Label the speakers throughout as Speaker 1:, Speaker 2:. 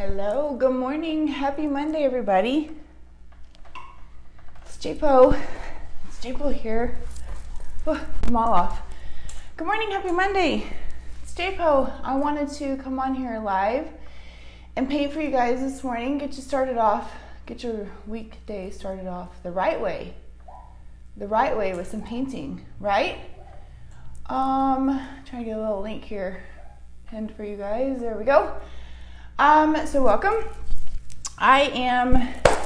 Speaker 1: Hello, good morning, happy Monday, everybody. It's JPO. It's JPO here. Oh, I'm all off. Good morning, happy Monday. It's JPO. I wanted to come on here live and paint for you guys this morning. Get you started off, get your weekday started off the right way. The right way with some painting, right? Trying to get a little link here pinned for you guys. There we go. So welcome. I am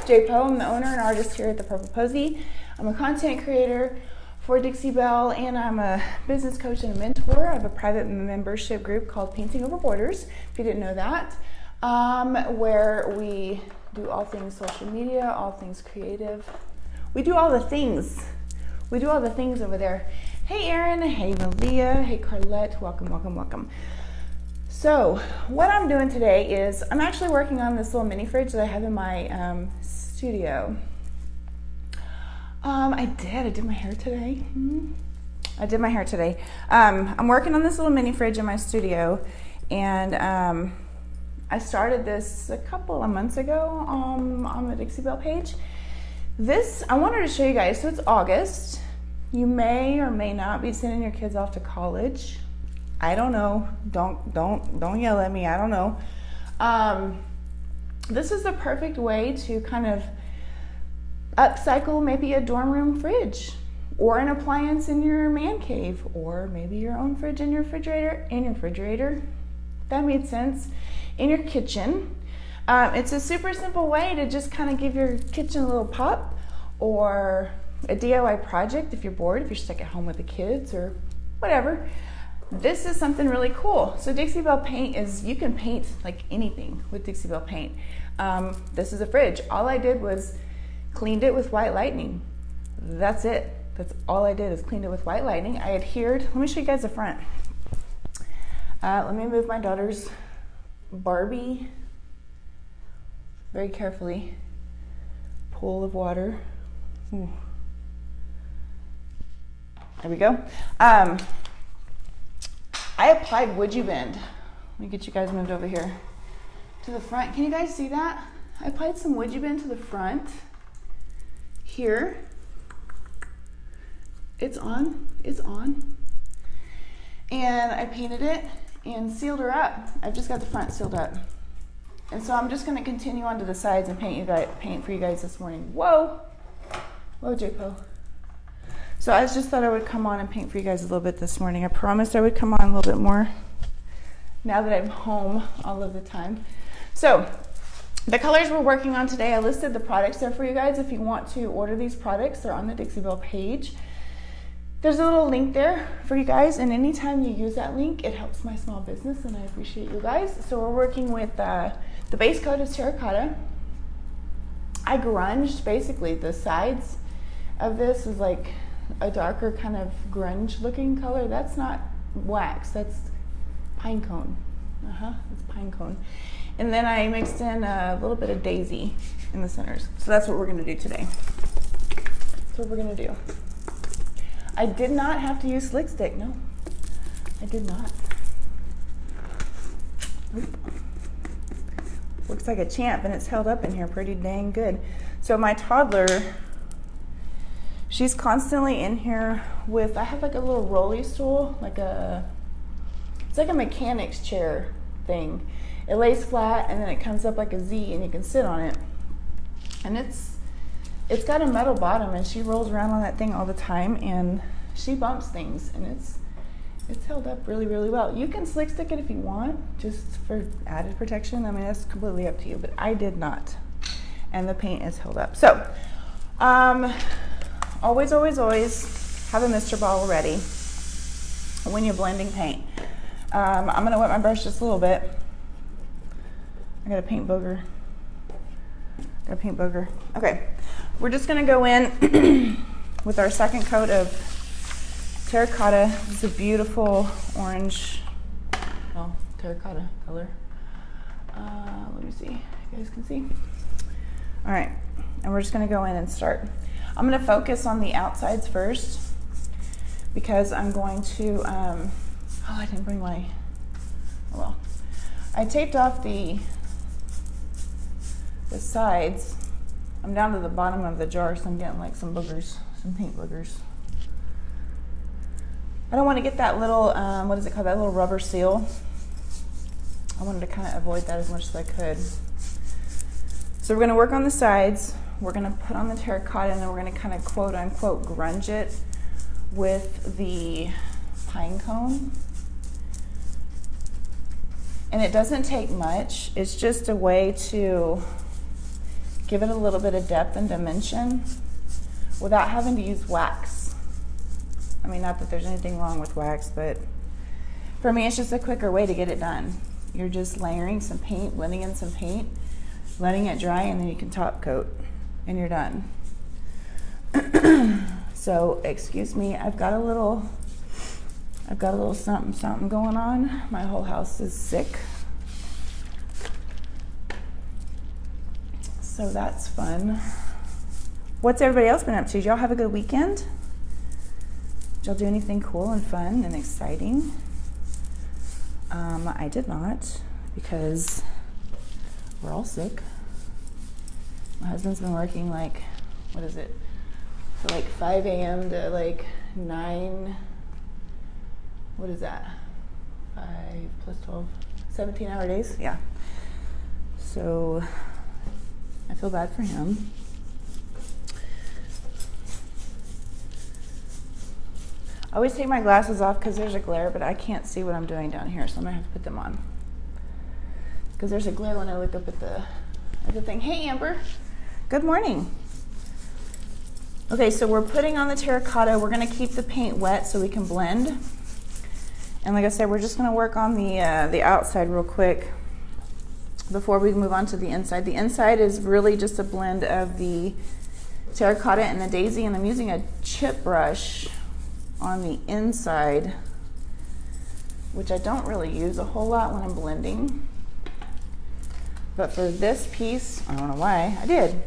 Speaker 1: JPO. I'm the owner and artist here at the Purple Posie. I'm a content creator for Dixie Belle, and I'm a business coach and a mentor. I have a private membership group called Painting Over Borders, if you didn't know that, where we do all things social media, all things creative. We do all the things. We do all the things over there. Hey Erin, hey Malia, hey Carlette, welcome, welcome, welcome. So what I'm doing today is I'm actually working on this little mini fridge that I have in my studio. I did my hair today. I did my hair today. I'm working on this little mini fridge in my studio, and I started this a couple of months ago on the Dixie Belle page. This, I wanted to show you guys, so it's August. You may or may not be sending your kids off to college. I don't know. Don't yell at me. I don't know. This is the perfect way to kind of upcycle maybe a dorm room fridge, or an appliance in your man cave, or maybe your own fridge in your refrigerator. That made sense. In your kitchen. It's a super simple way to just kind of give your kitchen a little pop, or a DIY project if you're bored, if you're stuck at home with the kids or whatever. This is something really cool. So Dixie Belle paint is, you can paint like anything with Dixie Belle paint. This is a fridge. All I did was cleaned it with white lightning. That's it. That's all I did is cleaned it with white lightning. I adhered, let me show you guys the front. Let me move my daughter's Barbie very carefully. Pool of water. Ooh. There we go. I applied Would You Bend. Let me get you guys moved over here to the front. Can you guys see that? I applied some Would You Bend to the front here. It's on. And I painted it and sealed her up. I've just got the front sealed up. And so I'm just going to continue on to the sides and paint for you guys this morning. Whoa, JPO. So I just thought I would come on and paint for you guys a little bit this morning. I promised I would come on a little bit more now that I'm home all of the time. So the colors we're working on today, I listed the products there for you guys. If you want to order these products, they're on the Dixie Belle page. There's a little link there for you guys, and anytime you use that link, it helps my small business, and I appreciate you guys. So we're working with the base coat is Terracotta. I grunged, basically the sides of this is like a darker kind of grunge looking color. That's not wax, that's pine cone. It's pine cone. And then I mixed in a little bit of daisy in the centers. So that's what we're gonna do today. That's what we're gonna do. I did not have to use slick stick, no. I did not. Oop. Looks like a champ, and it's held up in here pretty dang good. So my toddler, she's constantly in here with, I have like a little rolly stool, it's like a mechanic's chair thing. It lays flat and then it comes up like a Z and you can sit on it. And it's got a metal bottom, and she rolls around on that thing all the time, and she bumps things, and it's held up really, really well. You can slick stick it if you want, just for added protection. I mean, that's completely up to you, but I did not. And the paint is held up. So, always have a Mr. Ball ready when you're blending paint. I'm gonna wet my brush just a little bit. I got a paint booger. Okay, we're just gonna go in with our second coat of Terracotta. This is a beautiful orange, terracotta color. Let me see, you guys can see. All right, and we're just gonna go in and start. I'm gonna focus on the outsides first because I'm going to, I didn't bring my, oh well. I taped off the the sides, I'm down to the bottom of the jar, so I'm getting like some boogers, some paint boogers. I don't want to get that little, what is it called, that little rubber seal. I wanted to kind of avoid that as much as I could. So we're going to work on the sides. We're going to put on the terracotta, and then we're going to kind of quote unquote grunge it with the pine cone. And it doesn't take much. It's just a way to give it a little bit of depth and dimension without having to use wax. I mean, not that there's anything wrong with wax, but for me, it's just a quicker way to get it done. You're just layering some paint, blending in some paint, letting it dry, and then you can top coat, and you're done. So, excuse me, I've got a little something going on. My whole house is sick. So that's fun. What's everybody else been up to? Did y'all have a good weekend? Did y'all do anything cool and fun and exciting? I did not, because we're all sick. My husband's been working like, what is it? So like 5 a.m. to like 9, what is that? 5 plus 12, 17-hour days? Yeah. So I feel bad for him. I always take my glasses off because there's a glare, but I can't see what I'm doing down here, so I'm gonna have to put them on. Because there's a glare when I look up at the thing. Hey, Amber. Good morning. Okay, so we're putting on the terracotta. We're gonna keep the paint wet so we can blend. And like I said, we're just gonna work on the outside real quick before we move on to the inside. The inside is really just a blend of the terracotta and the daisy, and I'm using a chip brush on the inside, which I don't really use a whole lot when I'm blending. But for this piece, I don't know why, I did.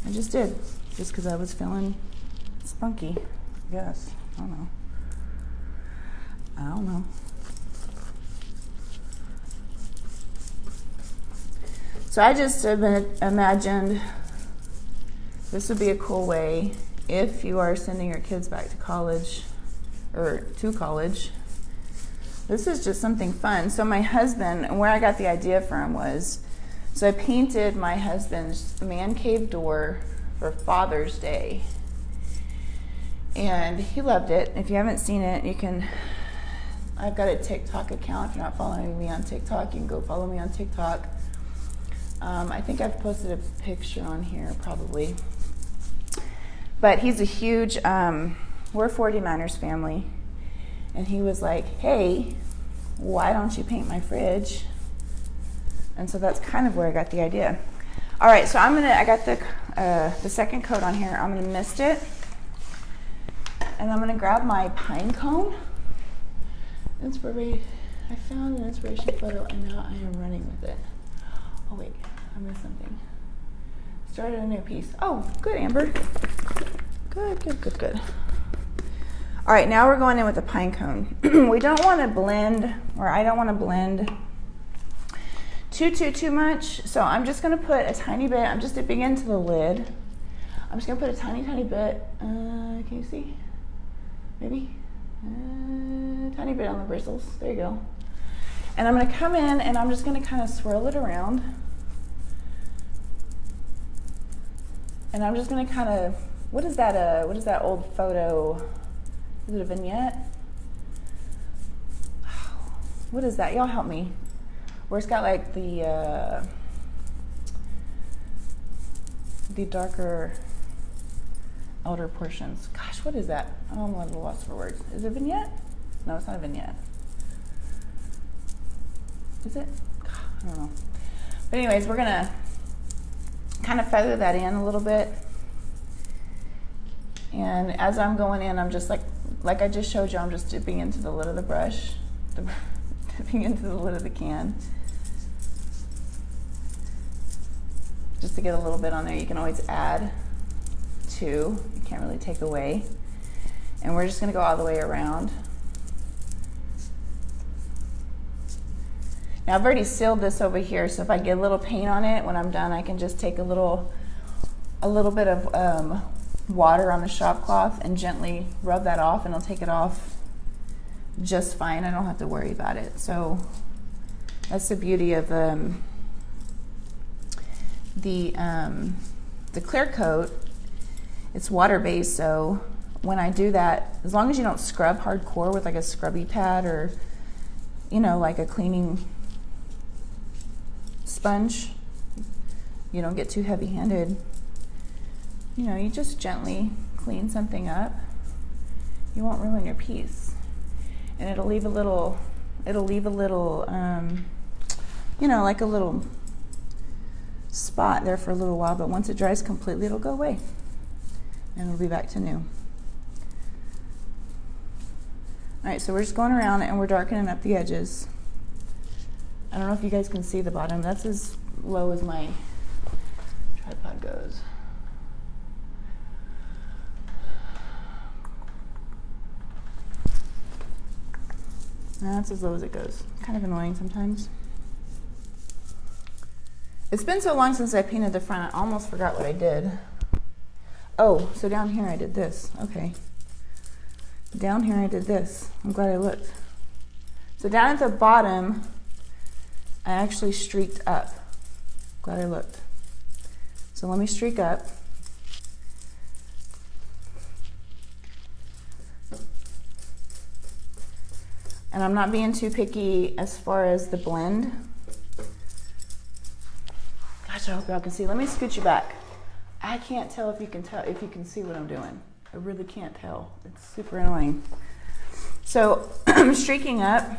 Speaker 1: I just did, just because I was feeling spunky, I guess. I don't know. So I just imagined this would be a cool way if you are sending your kids back to college, or to college. This is just something fun. So my husband, and where I got the idea from was, so I painted my husband's man cave door for Father's Day. And he loved it. If you haven't seen it, you can, I've got a TikTok account. If you're not following me on TikTok, you can go follow me on TikTok. I think I've posted a picture on here probably. But he's a huge, we're a 49ers family. And he was like, hey, why don't you paint my fridge? And so that's kind of where I got the idea. All right, so I got the second coat on here. I'm gonna mist it. And I'm gonna grab my pine cone. I found an inspiration photo and now I am running with it. Oh wait, I missed something. Started a new piece. Oh, good, Amber. Good. All right, now we're going in with the pine cone. We don't want to blend, or I don't want to blend too much. So I'm just going to put a tiny bit. I'm just dipping into the lid. I'm just going to put a tiny bit. Can you see? Maybe tiny bit on the bristles. There you go. And I'm going to come in and I'm just going to kind of swirl it around. And I'm just going to kind of, what is that old photo? Is it a vignette? What is that? Y'all help me. Where it's got like the darker outer portions. Gosh, what is that? I'm a little lost for words. Is it a vignette? No, it's not a vignette. Is it? I don't know. But anyways, we're gonna kind of feather that in a little bit. And as I'm going in, I'm just like I just showed you, I'm just dipping into the lid of the brush, dipping into the lid of the can. Just to get a little bit on there. You can always add to, you can't really take away. And we're just gonna go all the way around. Now I've already sealed this over here, so if I get a little paint on it when I'm done, I can just take a little bit of water on the shop cloth and gently rub that off, and it'll take it off just fine. I don't have to worry about it. So that's the beauty of the clear coat. It's water based, so when I do that, as long as you don't scrub hardcore with like a scrubby pad or, you know, like a cleaning sponge, you don't get too heavy handed. You know, you just gently clean something up. You won't ruin your piece, and it'll leave a little, you know, like a little spot there for a little while, but once it dries completely, it'll go away and it'll be back to new. All right, so we're just going around and we're darkening up the edges. I don't know if you guys can see the bottom. That's as low as my tripod goes. That's as low as it goes. Kind of annoying sometimes. It's been so long since I painted the front, I almost forgot what I did. Oh, so down here I did this. Okay. Down here I did this. I'm glad I looked. So down at the bottom, I actually streaked up. Glad I looked. So let me streak up. And I'm not being too picky as far as the blend. Gosh, I hope y'all can see. Let me scoot you back. I can't tell if you can see what I'm doing. I really can't tell. It's super annoying. So I'm streaking up,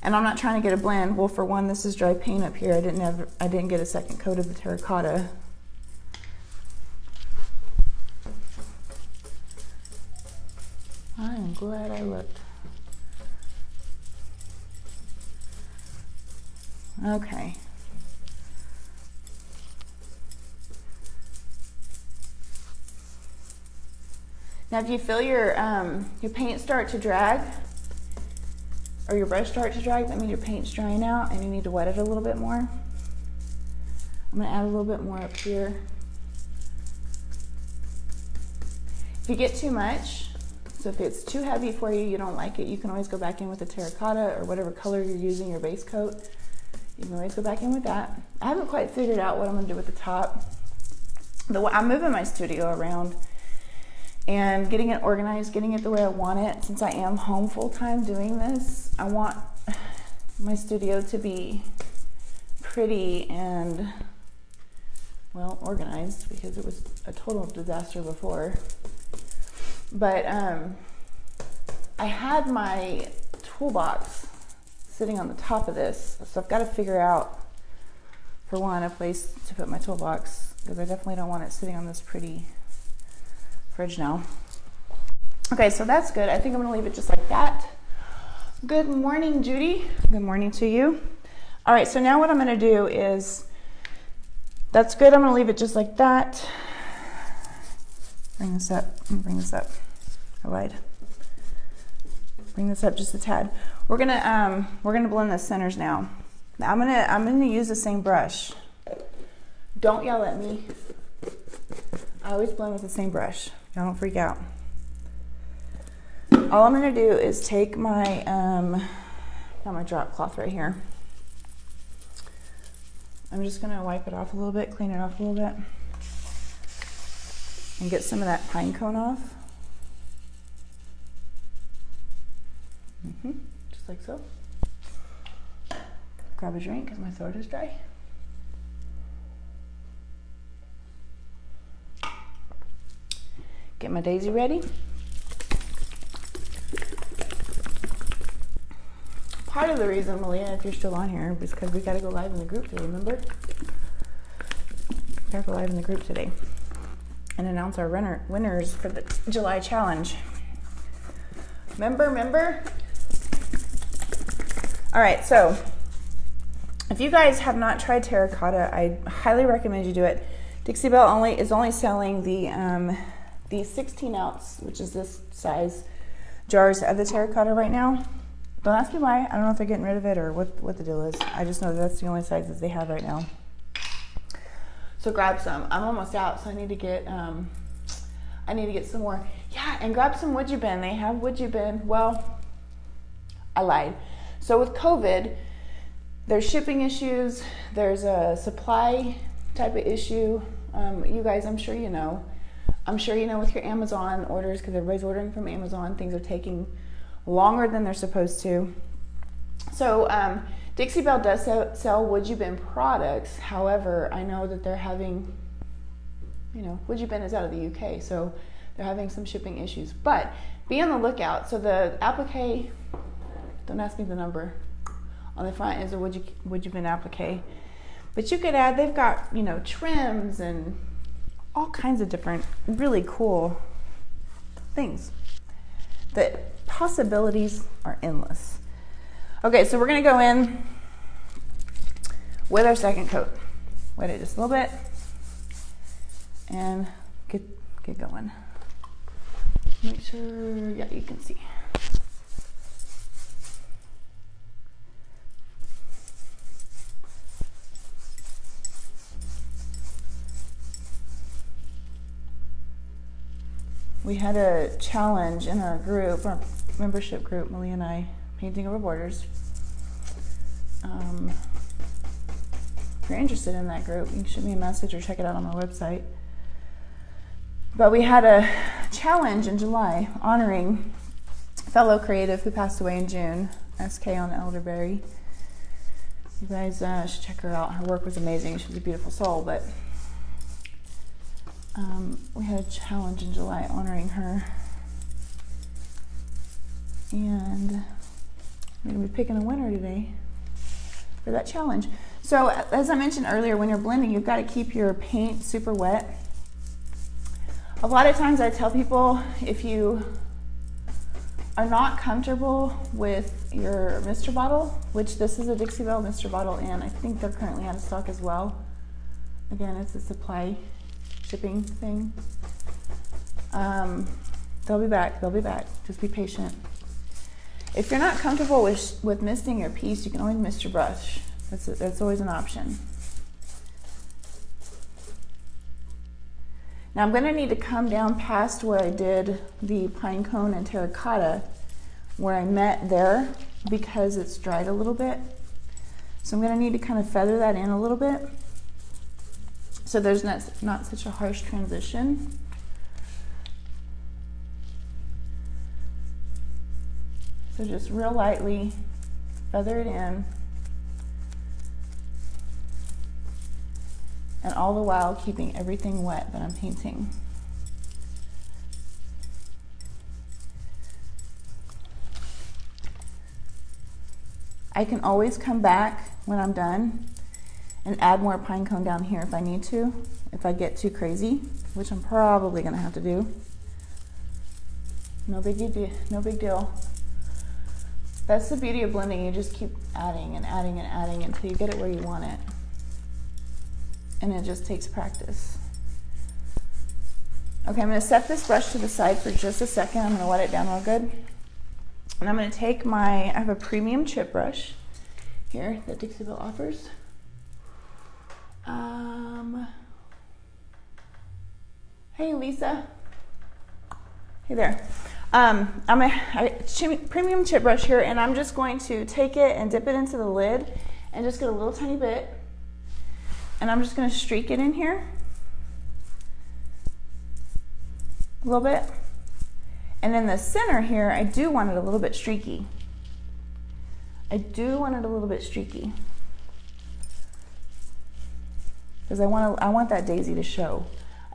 Speaker 1: and I'm not trying to get a blend. Well, for one, this is dry paint up here. I didn't get a second coat of the terracotta. I'm glad I looked. Okay. Now, if you feel your paint start to drag, or your brush start to drag, that means your paint's drying out and you need to wet it a little bit more. I'm gonna add a little bit more up here. If you get too much, so if it's too heavy for you, you don't like it, you can always go back in with the terracotta or whatever color you're using, your base coat. You can always go back in with that. I haven't quite figured out what I'm gonna do with the top. I'm moving my studio around and getting it organized, getting it the way I want it. Since I am home full-time doing this, I want my studio to be pretty and, well, organized, because it was a total disaster before. But I had my toolbox sitting on the top of this, so I've got to figure out, for one, a place to put my toolbox, because I definitely don't want it sitting on this pretty fridge now. Okay, so that's good. I think I'm gonna leave it just like that. Good morning, Judy. Good morning to you. All right, so now what I'm gonna do is, that's good. I'm gonna leave it just like that. Bring this up. Let me bring this up. I lied. Bring this up just a tad. We're gonna blend the centers now. Now I'm gonna use the same brush. Don't yell at me. I always blend with the same brush. Y'all don't freak out. All I'm gonna do is take my, got my drop cloth right here. I'm just gonna wipe it off a little bit, clean it off a little bit, and get some of that pine cone off. Just like so. Grab a drink because my throat is dry. Get my daisy ready. Part of the reason, Malia, if you're still on here, is because we got to go live in the group today, remember? We got to go live in the group today and announce our winners for the July challenge. Remember? All right, so if you guys have not tried terracotta, I highly recommend you do it. Dixie Belle is only selling the 16 ounce, which is this size, jars of the terracotta right now. Don't ask me why. I don't know if they're getting rid of it or what the deal is. I just know that's the only sizes they have right now. So grab some. I'm almost out, so I need to get some more. Yeah, and grab some would you bin. They have would you bin. Well, I lied. So with COVID, there's shipping issues. There's a supply type of issue. You guys, I'm sure you know. I'm sure you know with your Amazon orders, because everybody's ordering from Amazon, things are taking longer than they're supposed to. So Dixie Belle does sell would you bin products. However, I know that they're having, would you bin is out of the UK, so they're having some shipping issues. But be on the lookout. So the applique, don't ask me the number, on the front is a would you bin applique. But you could add, they've got, trims and all kinds of different really cool things. The possibilities are endless. Okay, so we're gonna go in with our second coat. Wet it just a little bit and get going. Make sure, yeah, you can see. We had a challenge in our group, our membership group, Malia and I, painting over borders. If you're interested in that group, you can shoot me a message or check it out on my website. But we had a challenge in July honoring a fellow creative who passed away in June, SK on Elderberry. You guys should check her out. Her work was amazing. She's a beautiful soul, but we had a challenge in July honoring her, and we're going to be picking a winner today for that challenge. So as I mentioned earlier, when you're blending, you've got to keep your paint super wet. A lot of times I tell people, if you are not comfortable with your Mr. bottle, which this is a Dixie Belle Mr. bottle, and I think they're currently out of stock as well. Again, it's a supply shipping thing. They'll be back. Just be patient. If you're not comfortable with misting your piece, you can always mist your brush. That's always an option. Now I'm going to need to come down past where I did the pine cone and terracotta, where I met there, because it's dried a little bit. So I'm going to need to kind of feather that in a little bit, so there's not such a harsh transition. So just real lightly feather it in, and all the while keeping everything wet that I'm painting. I can always come back when I'm done and add more pine cone down here if I need to, if I get too crazy, which I'm probably gonna have to do. No big deal. That's the beauty of blending. You just keep adding and adding and adding until you get it where you want it. And it just takes practice. Okay, I'm gonna set this brush to the side for just a second. I'm gonna wet it down real good. And I'm gonna take I have a premium chip brush here that Dixie Belle offers. Hey Lisa. Hey there. I'm a premium chip brush here, and I'm just going to take it and dip it into the lid and just get a little tiny bit. And I'm just going to streak it in here a little bit. And in the center here, I do want it a little bit streaky. Because I want that daisy to show.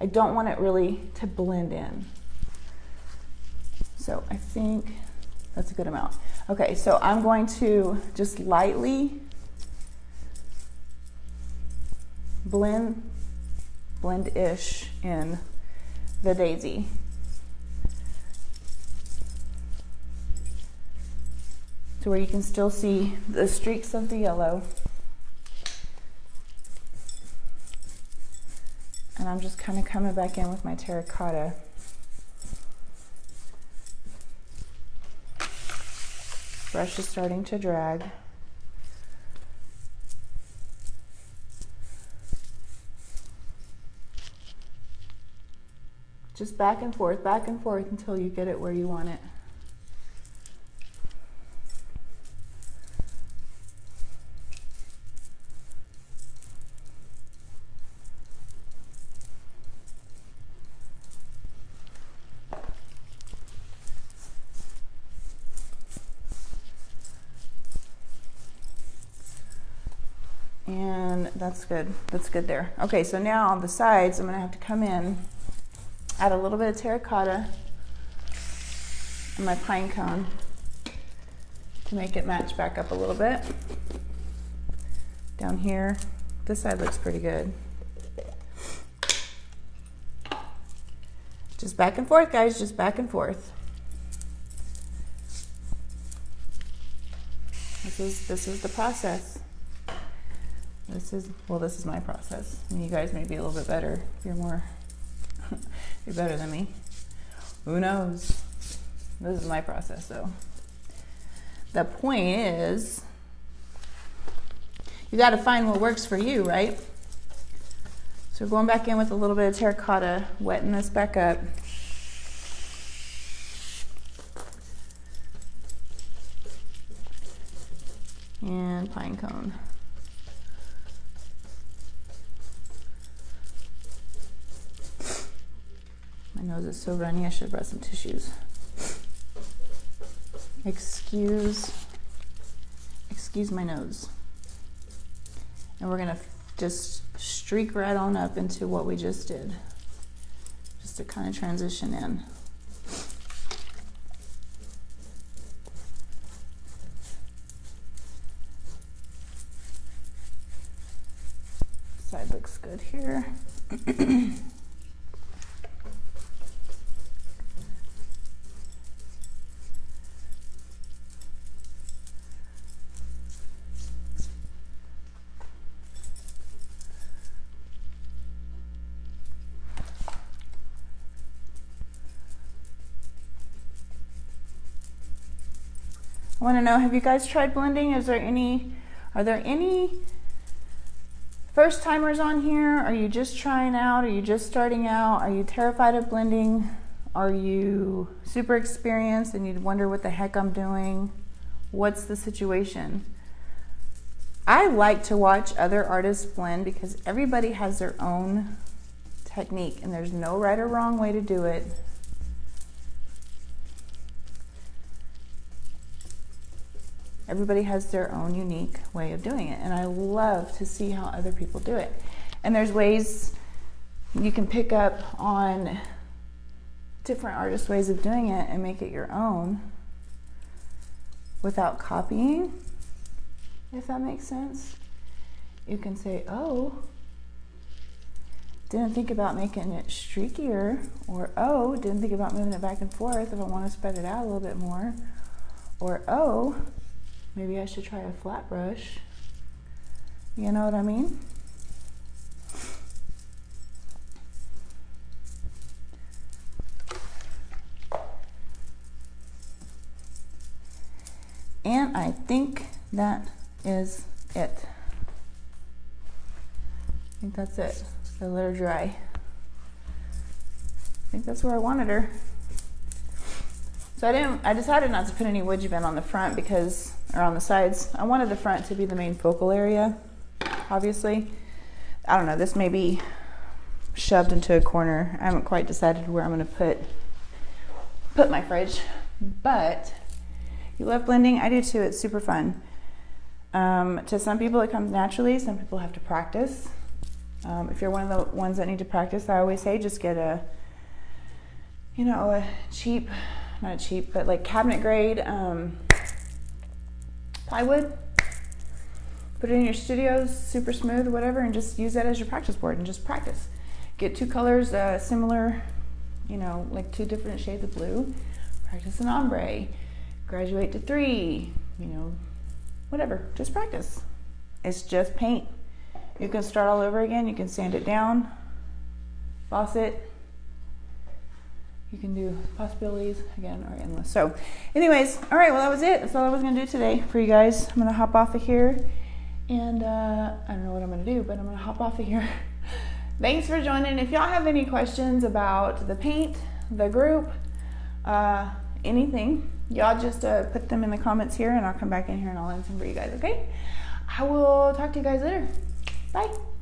Speaker 1: I don't want it really to blend in. So I think that's a good amount. Okay, so I'm going to just lightly blend-ish in the daisy. To where you can still see the streaks of the yellow. And I'm just kind of coming back in with my terracotta. brush is starting to drag. Just back and forth until you get it where you want it. And that's good. That's good there. Okay, so now on the sides, I'm gonna have to come in, add a little bit of terracotta and my pine cone to make it match back up a little bit. Down here, this side looks pretty good. Just back and forth, guys, just back and forth. This is the process. This is my process. And you guys may be a little bit better. You're better than me. Who knows? This is my process, though. The point is, you got to find what works for you, right? So we're going back in with a little bit of terracotta, wetting this back up. And pine cone. My nose is so runny, I should have brought some tissues. Excuse my nose. And we're gonna just streak right on up into what we just did. Just to kind of transition in. Side looks good here. I want to know, have you guys tried blending? Are there any first timers on here? Are you just trying out? Are you just starting out? Are you terrified of blending? Are you super experienced and you wonder what the heck I'm doing? What's the situation? I like to watch other artists blend because everybody has their own technique and there's no right or wrong way to do it. Everybody has their own unique way of doing it, and I love to see how other people do it. And there's ways you can pick up on different artists' ways of doing it and make it your own without copying, if that makes sense. You can say, oh, didn't think about making it streakier, or oh, didn't think about moving it back and forth if I want to spread it out a little bit more, or oh, maybe I should try a flat brush. You know what I mean? And I think that is it. I think that's it. Gotta let her dry. I think that's where I wanted her. So I decided not to put any wood bend on the front because, or on the sides. I wanted the front to be the main focal area, obviously. I don't know, this may be shoved into a corner. I haven't quite decided where I'm gonna put my fridge, but you love blending? I do too, it's super fun. To some people it comes naturally, some people have to practice. If you're one of the ones that need to practice, I always say just get a cheap, not cheap, but like cabinet grade plywood. Put it in your studios, super smooth, whatever, and just use that as your practice board and just practice. Get two colors similar, like two different shades of blue. Practice an ombre. Graduate to 3, whatever, just practice. It's just paint. You can start all over again, you can sand it down, boss it, you can do. Possibilities, again, are endless. So anyways, all right, well, that was it. That's all I was going to do today for you guys. I'm going to hop off of here, and I don't know what I'm going to do, but I'm going to hop off of here. Thanks for joining. If y'all have any questions about the paint, the group, anything, y'all just put them in the comments here, and I'll come back in here and I'll answer them for you guys, okay? I will talk to you guys later. Bye.